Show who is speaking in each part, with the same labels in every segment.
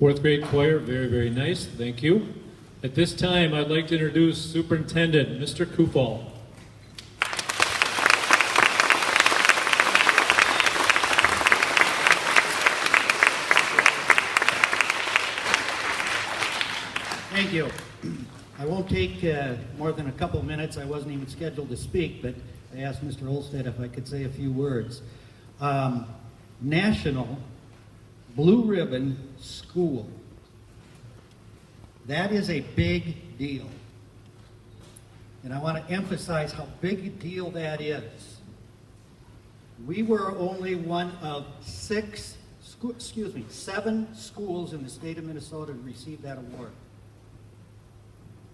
Speaker 1: Fourth grade choir, very, very nice. Thank you. At this time, I'd like to introduce Superintendent Mr. Kufal.
Speaker 2: Thank you. I won't take more than a couple minutes. I wasn't even scheduled to speak, but I asked Mr. Olstad if I could say a few words. National Blue Ribbon School. That is a big deal. And I want to emphasize how big a deal that is. We were only one of seven schools in the state of Minnesota to receive that award.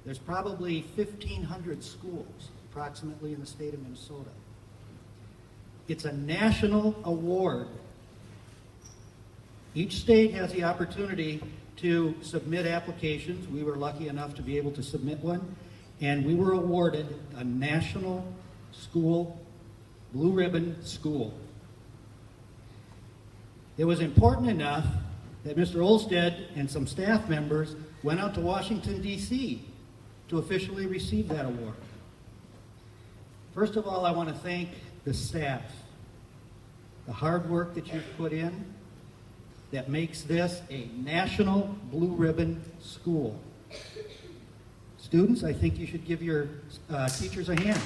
Speaker 2: There's probably 1,500 schools approximately in the state of Minnesota. It's a national award. Each state has the opportunity to submit applications. We were lucky enough to be able to submit one, and we were awarded a national school, blue ribbon school. It was important enough that Mr. Olstad and some staff members went out to Washington, D.C. to officially receive that award. First of all, I want to thank the staff, the hard work that you've put in that makes this a national blue ribbon school. Students, I think you should give your teachers a hand.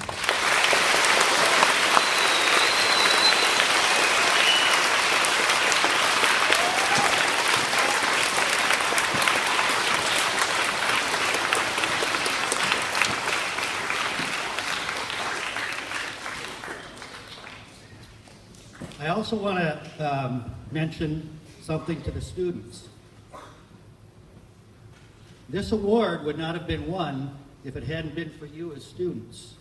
Speaker 2: I also want to mention something to the students. This award would not have been won if it hadn't been for you as students.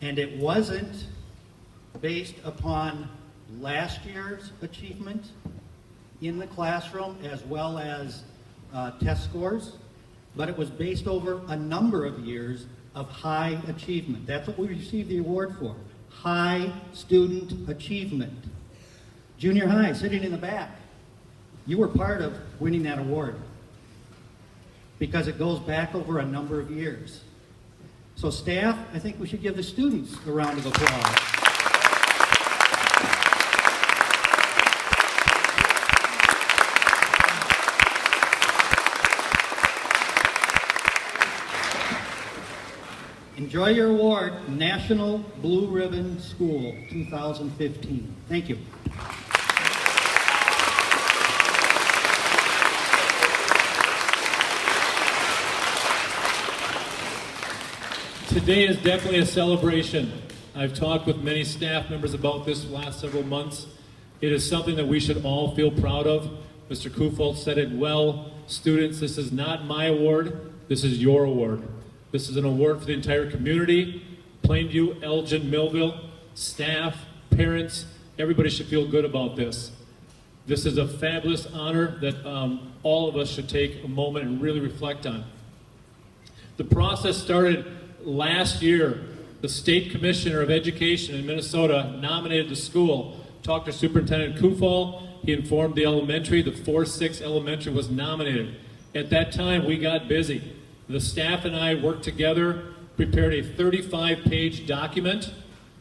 Speaker 2: And it wasn't based upon last year's achievement in the classroom as well as test scores, but it was based over a number of years of high achievement. That's what we received the award for. High student achievement. Junior high, sitting in the back. You were part of winning that award because it goes back over a number of years. So staff, I think we should give the students a round of applause. Enjoy your award, National Blue Ribbon School 2015. Thank you.
Speaker 1: Today is definitely a celebration. I've talked with many staff members about this last several months. It is something that we should all feel proud of. Mr. Kufal said it well. Students, this is not my award. This is your award. This is an award for the entire community, Plainview, Elgin, Millville, staff, parents, everybody should feel good about this. This is a fabulous honor that all of us should take a moment and really reflect on. The process started last year. The State Commissioner of Education in Minnesota nominated the school, talked to Superintendent Kufal. He informed the elementary, the 4-6 elementary was nominated. At that time, we got busy. The staff and I worked together, prepared a 35-page document,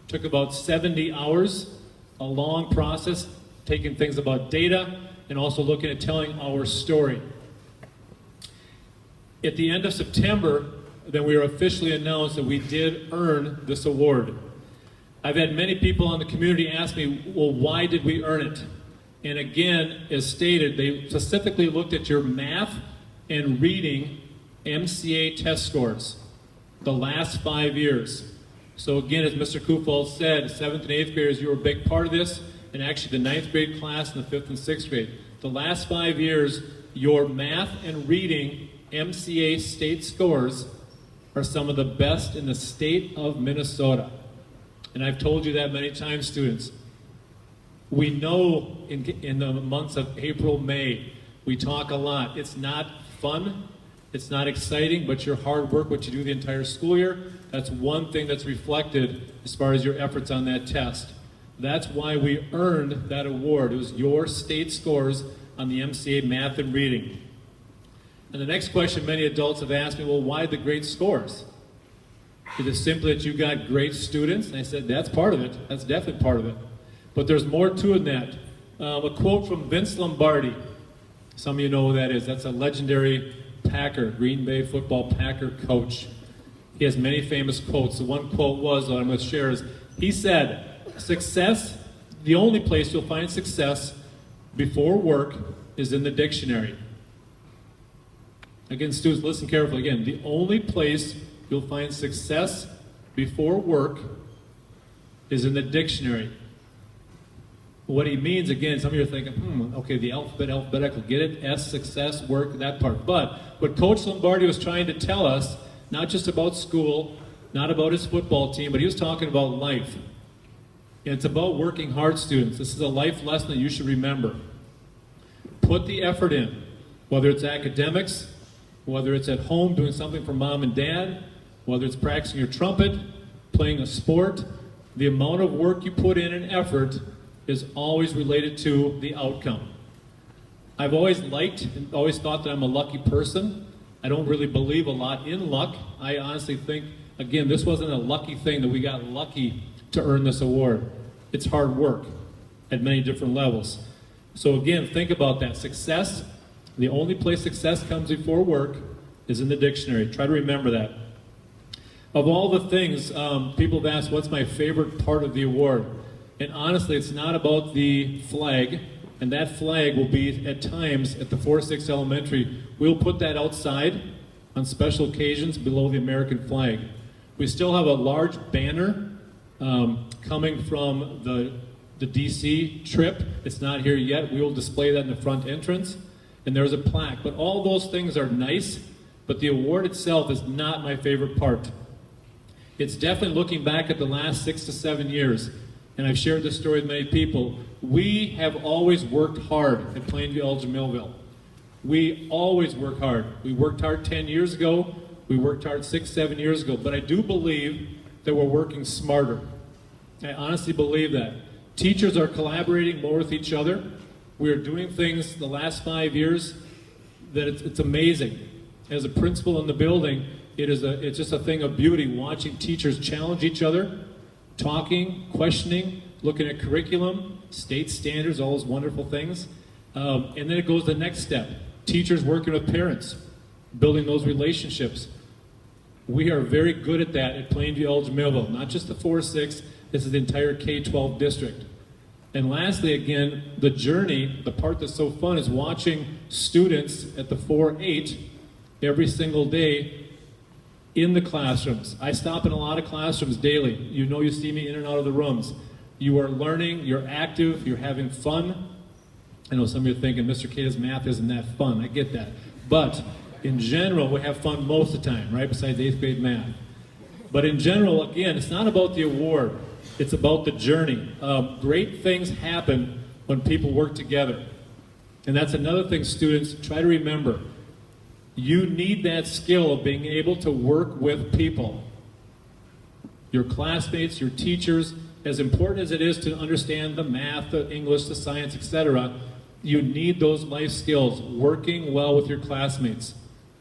Speaker 1: took about 70 hours, a long process, taking things about data and also looking at telling our story. At the end of September, then we were officially announced that we did earn this award. I've had many people in the community ask me, well, why did we earn it? And again, as stated, they specifically looked at your math and reading MCA test scores the last 5 years. So again, as Mr. Kufal said, 7th and 8th graders, you were a big part of this, and actually the 9th grade class and the 5th and 6th grade. The last 5 years, your math and reading MCA state scores are some of the best in the state of Minnesota. And I've told you that many times, students. We know in the months of April, May, we talk a lot. It's not fun. It's not exciting, but your hard work, what you do the entire school year, that's one thing that's reflected as far as your efforts on that test. That's why we earned that award. It was your state scores on the MCA math and reading. And the next question many adults have asked me, well, why the great scores? Is it simply that you got great students? And I said, that's part of it. That's definitely part of it. But there's more to it than that. A quote from Vince Lombardi. Some of you know who that is. That's a legendary Packer, Green Bay football Packer coach. He has many famous quotes. The one quote was, that I'm going to share, is he said, success, the only place you'll find success before work is in the dictionary. Again, students, listen carefully. Again, the only place you'll find success before work is in the dictionary. What he means, again, some of you are thinking, okay, the alphabetical, get it? S, success, work, that part. But what Coach Lombardi was trying to tell us, not just about school, not about his football team, but he was talking about life. And it's about working hard, students. This is a life lesson that you should remember. Put the effort in, whether it's academics, whether it's at home doing something for mom and dad, whether it's practicing your trumpet, playing a sport, the amount of work you put in and effort is always related to the outcome. I've always liked and always thought that I'm a lucky person. I don't really believe a lot in luck. I honestly think, again, this wasn't a lucky thing that we got lucky to earn this award. It's hard work at many different levels. So again, think about that. Success, the only place success comes before work is in the dictionary. Try to remember that. Of all the things, people have asked, what's my favorite part of the award? And honestly, it's not about the flag, and that flag will be at times at the 4-6 elementary. We'll put that outside on special occasions below the American flag. We still have a large banner coming from the DC trip. It's not here yet. We will display that in the front entrance. And there's a plaque. But all those things are nice, but the award itself is not my favorite part. It's definitely looking back at the last 6 to 7 years. And I've shared this story with many people. We have always worked hard at Plainview Elgin Millville. We always work hard. We worked hard 10 years ago. We worked hard 6, 7 years ago. But I do believe that we're working smarter. I honestly believe that. Teachers are collaborating more with each other. We are doing things the last 5 years that it's amazing. As a principal in the building, it's just a thing of beauty watching teachers challenge each other, talking, questioning, looking at curriculum, state standards, all those wonderful things. And then it goes to the next step. Teachers working with parents, building those relationships. We are very good at that at Plainview Elgin Millville, not just the 4-6, this is the entire K-12 district. And lastly, again, the journey, the part that's so fun is watching students at the 4-8 every single day in the classrooms. I stop in a lot of classrooms daily. You know, you see me in and out of the rooms. You are learning, you're active, you're having fun. I know some of you are thinking, Mr. Kata's math isn't that fun. I get that. But in general, we have fun most of the time, right, besides 8th grade math. But in general, again, it's not about the award. It's about the journey. Great things happen when people work together. And that's another thing, students, try to remember. You need that skill of being able to work with people. Your classmates, your teachers, as important as it is to understand the math, the English, the science, etc., you need those life skills, working well with your classmates,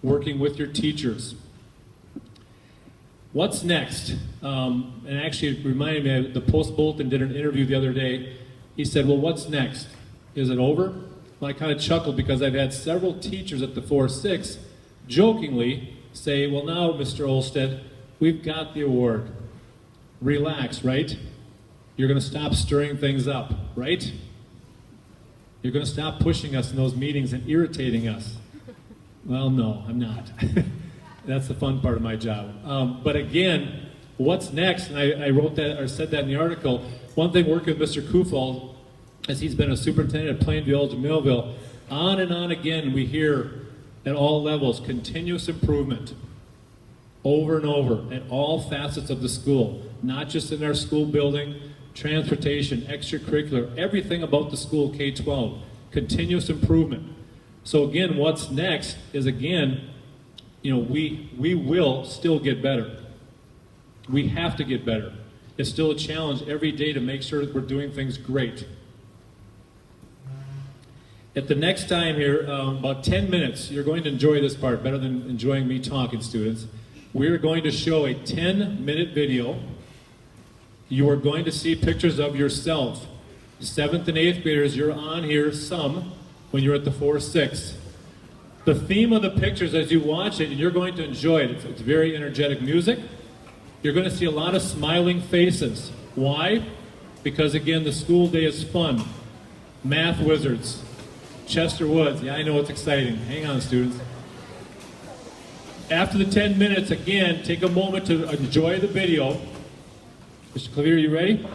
Speaker 1: working with your teachers. What's next? And actually it reminded me, the Post Bulletin did an interview the other day. He said, well, what's next? Is it over? Well, I kind of chuckled because I've had several teachers at the 4-6 jokingly say, well, now, Mr. Olstad, we've got the award. Relax, right? You're going to stop stirring things up, right? You're going to stop pushing us in those meetings and irritating us. Well, no, I'm not. That's the fun part of my job. But again, what's next? And I wrote that or said that in the article. One thing working with Mr. Kufal, as he's been a superintendent at Plainview Elgin Millville, on and on again we hear at all levels continuous improvement over and over at all facets of the school, not just in our school building, transportation, extracurricular, everything about the school K-12, continuous improvement. So again, what's next is, again, you know, we will still get better. We have to get better. It's still a challenge every day to make sure that we're doing things great. At the next time here, about 10 minutes, you're going to enjoy this part better than enjoying me talking, students. We're going to show a 10-minute video. You are going to see pictures of yourself. 7th and 8th graders, you're on here some when you're at the 4-6. The theme of the pictures as you watch it, and you're going to enjoy it, it's very energetic music. You're going to see a lot of smiling faces. Why? Because again, the school day is fun. Math wizards. Chester Woods, yeah, I know it's exciting. Hang on, students. After the 10 minutes, again, take a moment to enjoy the video. Mr. Clavier, you ready?